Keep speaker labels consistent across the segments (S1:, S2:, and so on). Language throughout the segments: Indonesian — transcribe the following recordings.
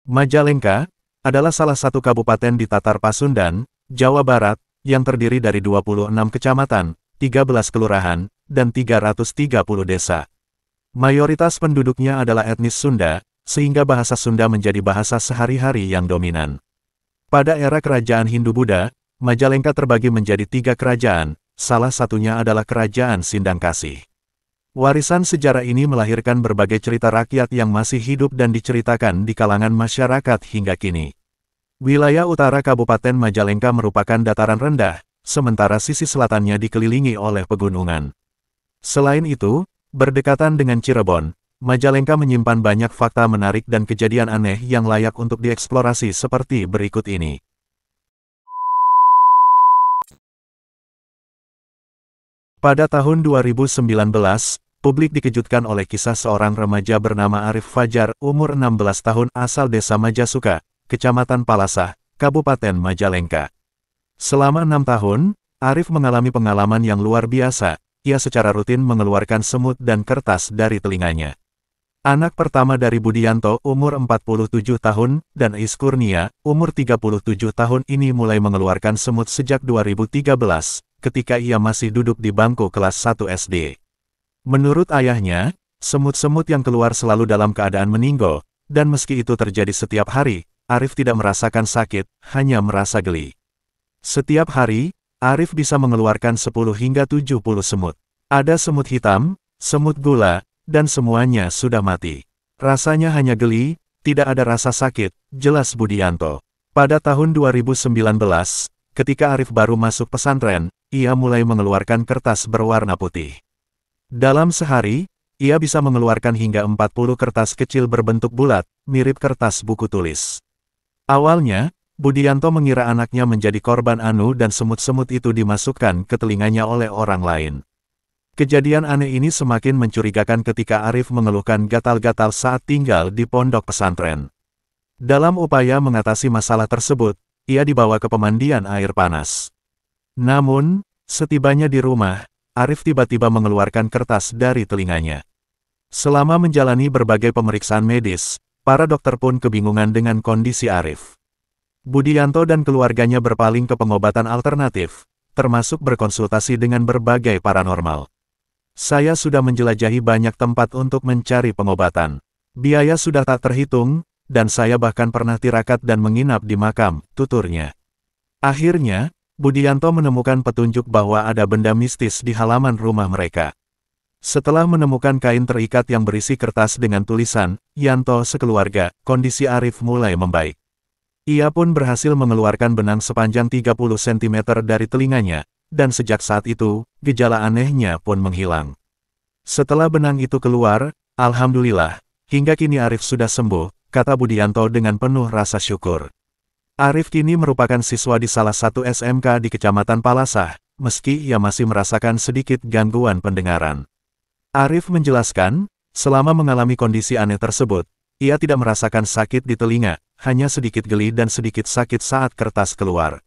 S1: Majalengka adalah salah satu kabupaten di Tatar Pasundan, Jawa Barat, yang terdiri dari 26 kecamatan, 13 kelurahan, dan 330 desa. Mayoritas penduduknya adalah etnis Sunda, sehingga bahasa Sunda menjadi bahasa sehari-hari yang dominan. Pada era kerajaan Hindu-Buddha, Majalengka terbagi menjadi 3 kerajaan, salah satunya adalah Kerajaan Sindangkasih. Warisan sejarah ini melahirkan berbagai cerita rakyat yang masih hidup dan diceritakan di kalangan masyarakat hingga kini. Wilayah utara Kabupaten Majalengka merupakan dataran rendah, sementara sisi selatannya dikelilingi oleh pegunungan. Selain itu, berdekatan dengan Cirebon, Majalengka menyimpan banyak fakta menarik dan kejadian aneh yang layak untuk dieksplorasi seperti berikut ini. Pada tahun 2019, publik dikejutkan oleh kisah seorang remaja bernama Arif Fajar, umur 16 tahun asal desa Majasuka, Kecamatan Palasah, Kabupaten Majalengka. Selama 6 tahun, Arif mengalami pengalaman yang luar biasa. Ia secara rutin mengeluarkan semut dan kertas dari telinganya. Anak pertama dari Budianto, umur 47 tahun, dan Is Kurnia, umur 37 tahun ini mulai mengeluarkan semut sejak 2013, ketika ia masih duduk di bangku kelas 1 SD. Menurut ayahnya, semut-semut yang keluar selalu dalam keadaan meninggal, dan meski itu terjadi setiap hari, Arif tidak merasakan sakit, hanya merasa geli. Setiap hari, Arif bisa mengeluarkan 10 hingga 70 semut. Ada semut hitam, semut gula, dan semuanya sudah mati. Rasanya hanya geli, tidak ada rasa sakit, jelas Budianto. Pada tahun 2019, ketika Arif baru masuk pesantren, ia mulai mengeluarkan kertas berwarna putih. Dalam sehari, ia bisa mengeluarkan hingga 40 kertas kecil berbentuk bulat, mirip kertas buku tulis. Awalnya, Budianto mengira anaknya menjadi korban anu dan semut-semut itu dimasukkan ke telinganya oleh orang lain. Kejadian aneh ini semakin mencurigakan ketika Arif mengeluhkan gatal-gatal saat tinggal di pondok pesantren. Dalam upaya mengatasi masalah tersebut, ia dibawa ke pemandian air panas. Namun, setibanya di rumah, Arif tiba-tiba mengeluarkan kertas dari telinganya. Selama menjalani berbagai pemeriksaan medis, para dokter pun kebingungan dengan kondisi Arif. Budianto dan keluarganya berpaling ke pengobatan alternatif, termasuk berkonsultasi dengan berbagai paranormal. Saya sudah menjelajahi banyak tempat untuk mencari pengobatan. Biaya sudah tak terhitung, dan saya bahkan pernah tirakat dan menginap di makam, tuturnya. Akhirnya, Budianto menemukan petunjuk bahwa ada benda mistis di halaman rumah mereka. Setelah menemukan kain terikat yang berisi kertas dengan tulisan, "Yanto sekeluarga," kondisi Arif mulai membaik. Ia pun berhasil mengeluarkan benang sepanjang 30 cm dari telinganya, dan sejak saat itu, gejala anehnya pun menghilang. Setelah benang itu keluar, alhamdulillah, hingga kini Arif sudah sembuh, kata Budianto dengan penuh rasa syukur. Arif kini merupakan siswa di salah satu SMK di Kecamatan Palasah, meski ia masih merasakan sedikit gangguan pendengaran. Arif menjelaskan, selama mengalami kondisi aneh tersebut, ia tidak merasakan sakit di telinga, hanya sedikit geli dan sedikit sakit saat kertas keluar.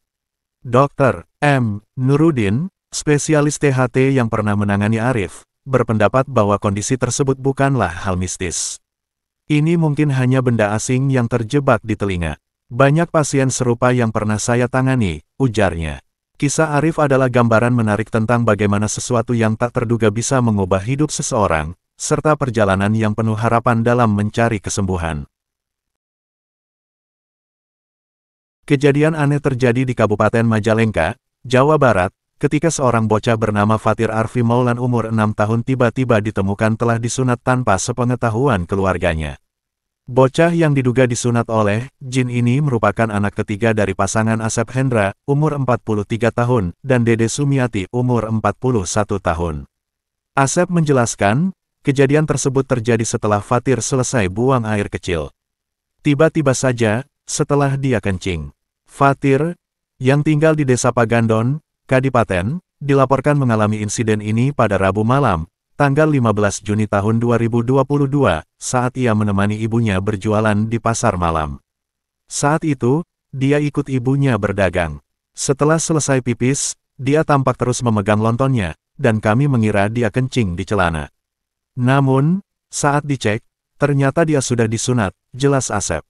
S1: Dr. M. Nurudin, spesialis THT yang pernah menangani Arif, berpendapat bahwa kondisi tersebut bukanlah hal mistis. Ini mungkin hanya benda asing yang terjebak di telinga. Banyak pasien serupa yang pernah saya tangani, ujarnya. Kisah Arif adalah gambaran menarik tentang bagaimana sesuatu yang tak terduga bisa mengubah hidup seseorang, serta perjalanan yang penuh harapan dalam mencari kesembuhan. Kejadian aneh terjadi di Kabupaten Majalengka, Jawa Barat, ketika seorang bocah bernama Fatir Arfi Maulan umur 6 tahun tiba-tiba ditemukan telah disunat tanpa sepengetahuan keluarganya. Bocah yang diduga disunat oleh jin ini merupakan anak ketiga dari pasangan Asep Hendra, umur 43 tahun, dan Dede Sumiati, umur 41 tahun. Asep menjelaskan, kejadian tersebut terjadi setelah Fatir selesai buang air kecil. Tiba-tiba saja, setelah dia kencing, Fatir, yang tinggal di Desa Pagandon, Kadipaten, dilaporkan mengalami insiden ini pada Rabu malam, tanggal 15 Juni tahun 2022, saat ia menemani ibunya berjualan di pasar malam. Saat itu, dia ikut ibunya berdagang. Setelah selesai pipis, dia tampak terus memegang lontonnya, dan kami mengira dia kencing di celana. Namun, saat dicek, ternyata dia sudah disunat, jelas Asep.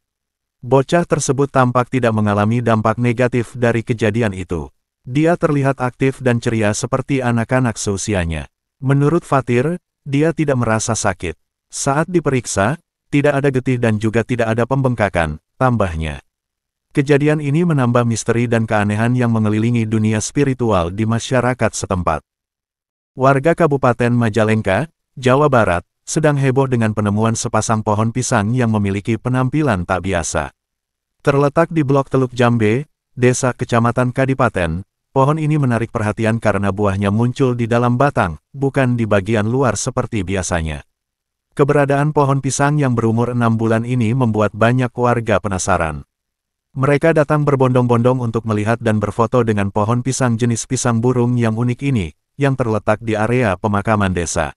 S1: Bocah tersebut tampak tidak mengalami dampak negatif dari kejadian itu. Dia terlihat aktif dan ceria seperti anak-anak seusianya. Menurut Fatir, dia tidak merasa sakit. Saat diperiksa, tidak ada getih dan juga tidak ada pembengkakan, tambahnya. Kejadian ini menambah misteri dan keanehan yang mengelilingi dunia spiritual di masyarakat setempat. Warga Kabupaten Majalengka, Jawa Barat, sedang heboh dengan penemuan sepasang pohon pisang yang memiliki penampilan tak biasa. Terletak di Blok Teluk Jambe, Desa Kecamatan Kadipaten, pohon ini menarik perhatian karena buahnya muncul di dalam batang, bukan di bagian luar seperti biasanya. Keberadaan pohon pisang yang berumur 6 bulan ini membuat banyak warga penasaran. Mereka datang berbondong-bondong untuk melihat dan berfoto dengan pohon pisang jenis pisang burung yang unik ini, yang terletak di area pemakaman desa.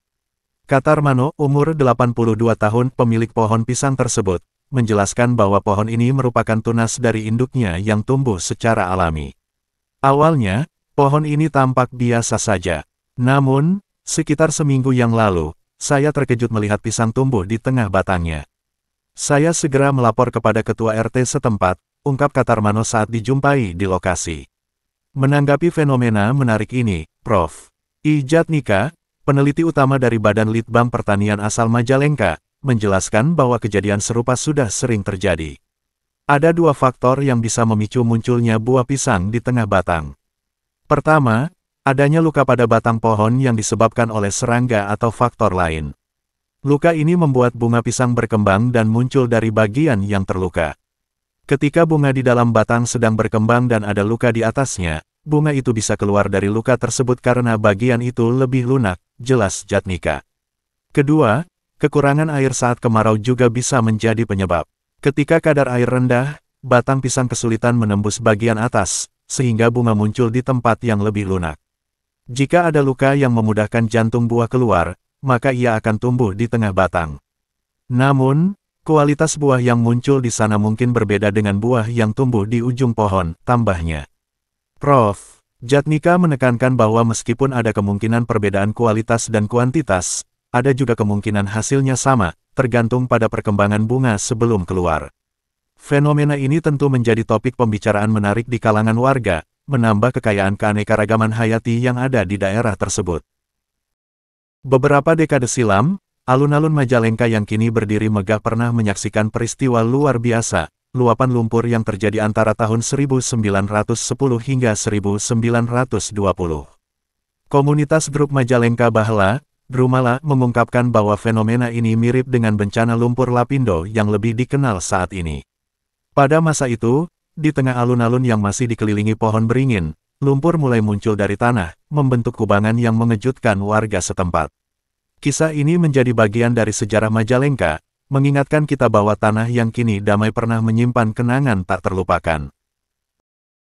S1: Katarmano, umur 82 tahun, pemilik pohon pisang tersebut, menjelaskan bahwa pohon ini merupakan tunas dari induknya yang tumbuh secara alami. Awalnya, pohon ini tampak biasa saja. Namun, sekitar seminggu yang lalu, saya terkejut melihat pisang tumbuh di tengah batangnya. Saya segera melapor kepada ketua RT setempat, ungkap Katarmano saat dijumpai di lokasi. Menanggapi fenomena menarik ini, Prof. I. Jatnika, peneliti utama dari Badan Litbang Pertanian asal Majalengka, menjelaskan bahwa kejadian serupa sudah sering terjadi. Ada dua faktor yang bisa memicu munculnya buah pisang di tengah batang. Pertama, adanya luka pada batang pohon yang disebabkan oleh serangga atau faktor lain. Luka ini membuat bunga pisang berkembang dan muncul dari bagian yang terluka. Ketika bunga di dalam batang sedang berkembang dan ada luka di atasnya, bunga itu bisa keluar dari luka tersebut karena bagian itu lebih lunak, jelas Jatnika. Kedua, kekurangan air saat kemarau juga bisa menjadi penyebab. Ketika kadar air rendah, batang pisang kesulitan menembus bagian atas, sehingga bunga muncul di tempat yang lebih lunak. Jika ada luka yang memudahkan jantung buah keluar, maka ia akan tumbuh di tengah batang. Namun, kualitas buah yang muncul di sana mungkin berbeda dengan buah yang tumbuh di ujung pohon, tambahnya. Prof. Jatnika menekankan bahwa meskipun ada kemungkinan perbedaan kualitas dan kuantitas, ada juga kemungkinan hasilnya sama, tergantung pada perkembangan bunga sebelum keluar. Fenomena ini tentu menjadi topik pembicaraan menarik di kalangan warga, menambah kekayaan keanekaragaman hayati yang ada di daerah tersebut. Beberapa dekade silam, alun-alun Majalengka yang kini berdiri megah pernah menyaksikan peristiwa luar biasa, luapan lumpur yang terjadi antara tahun 1910 hingga 1920. Komunitas grup Majalengka Bahla, Drumala, mengungkapkan bahwa fenomena ini mirip dengan bencana lumpur Lapindo yang lebih dikenal saat ini. Pada masa itu, di tengah alun-alun yang masih dikelilingi pohon beringin, lumpur mulai muncul dari tanah, membentuk kubangan yang mengejutkan warga setempat. Kisah ini menjadi bagian dari sejarah Majalengka, mengingatkan kita bahwa tanah yang kini damai pernah menyimpan kenangan tak terlupakan.